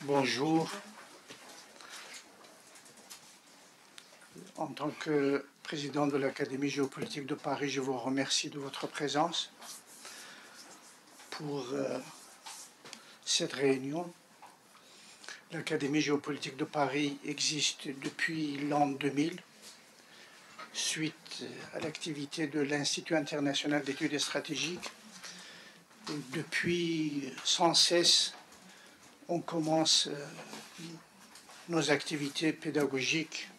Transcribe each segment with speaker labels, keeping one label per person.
Speaker 1: Bonjour. En tant que président de l'Académie géopolitique de Paris, je vous remercie de votre présence pour cette réunion. L'Académie géopolitique de Paris existe depuis l'an 2000, suite à l'activité de l'Institut international d'études stratégiques. Et depuis, sans cesse, on commence nos activités pédagogiques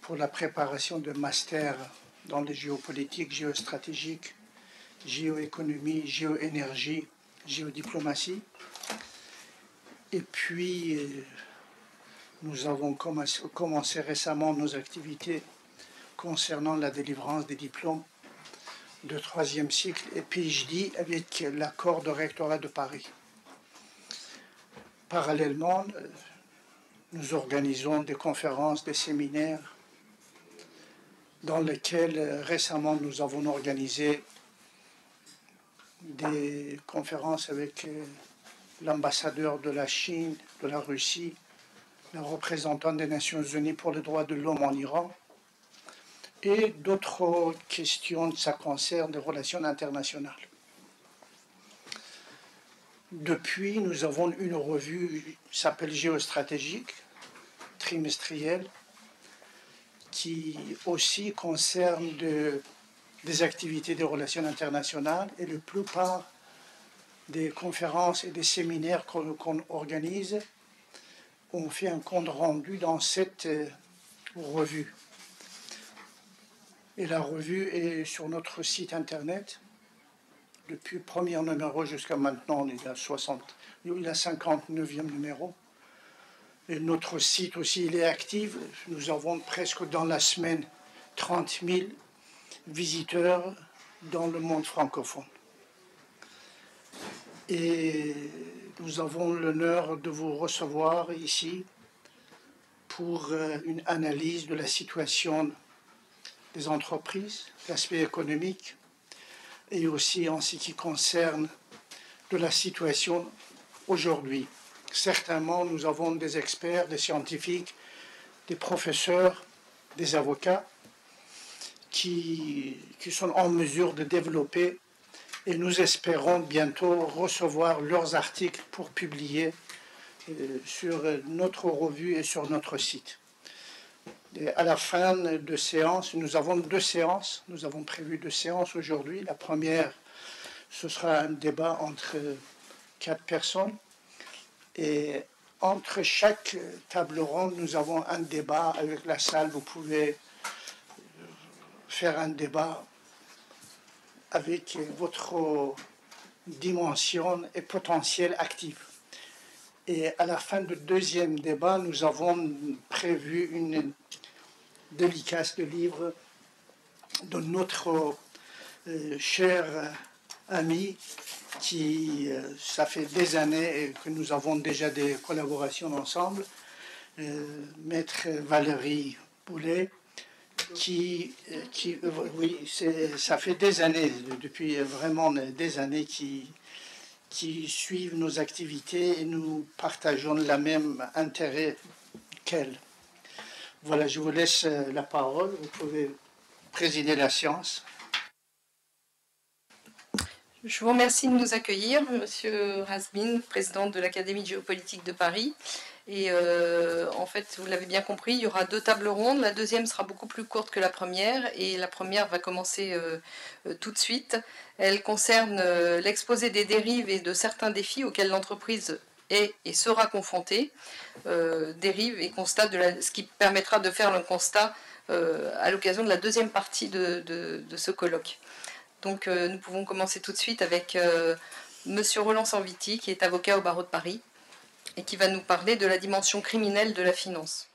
Speaker 1: pour la préparation de masters dans les géopolitiques, géostratégiques, géoéconomie, géoénergie, géodiplomatie. Et puis, nous avons commencé récemment nos activités concernant la délivrance des diplômes de 3e cycle et PhD avec l'accord de rectorat de Paris. Parallèlement, nous organisons des conférences, des séminaires dans lesquels récemment nous avons organisé des conférences avec l'ambassadeur de la Chine, de la Russie, le représentant des Nations Unies pour les droits de l'homme en Iran, et d'autres questions, ça concerne les relations internationales. Depuis, nous avons une revue qui s'appelle Géostratégique, trimestrielle, qui aussi concerne des activités des relations internationales, et la plupart des conférences et des séminaires qu'on organise, on fait un compte rendu dans cette revue. Et la revue est sur notre site internet. Depuis le premier numéro jusqu'à maintenant, il y a 59e numéro. Et notre site aussi, il est actif. Nous avons presque dans la semaine 30 000 visiteurs dans le monde francophone. Et nous avons l'honneur de vous recevoir ici pour une analyse de la situation des entreprises, l'aspect économique, et aussi en ce qui concerne de la situation aujourd'hui. Certainement, nous avons des experts, des scientifiques, des professeurs, des avocats qui sont en mesure de développer, et nous espérons bientôt recevoir leurs articles pour publier sur notre revue et sur notre site. Et à la fin de séance, nous avons 2 séances. Nous avons prévu 2 séances aujourd'hui. La première, ce sera un débat entre 4 personnes. Et entre chaque table ronde, nous avons un débat avec la salle. Vous pouvez faire un débat avec votre dimension et potentiel actif. Et à la fin du 2e débat, nous avons prévu une dédicace de livre de notre cher ami qui, ça fait des années que nous avons déjà des collaborations ensemble, Maître Valérie Boulet, oui, ça fait des années, depuis vraiment des années qui suivent nos activités et nous partageons le même intérêt qu'elle. Voilà, je vous laisse la parole. Vous pouvez présider la séance.
Speaker 2: Je vous remercie de nous accueillir, Monsieur Razmin, président de l'Académie géopolitique de Paris. Et en fait, vous l'avez bien compris, il y aura 2 tables rondes. La deuxième sera beaucoup plus courte que la première, et la première va commencer tout de suite. Elle concerne l'exposé des dérives et de certains défis auxquels l'entreprise est et sera confrontée. Dérives et constats, ce qui permettra de faire le constat à l'occasion de la deuxième partie de ce colloque. Donc nous pouvons commencer tout de suite avec Monsieur Roland Sanviti, qui est avocat au barreau de Paris, et qui va nous parler de la dimension criminelle de la finance.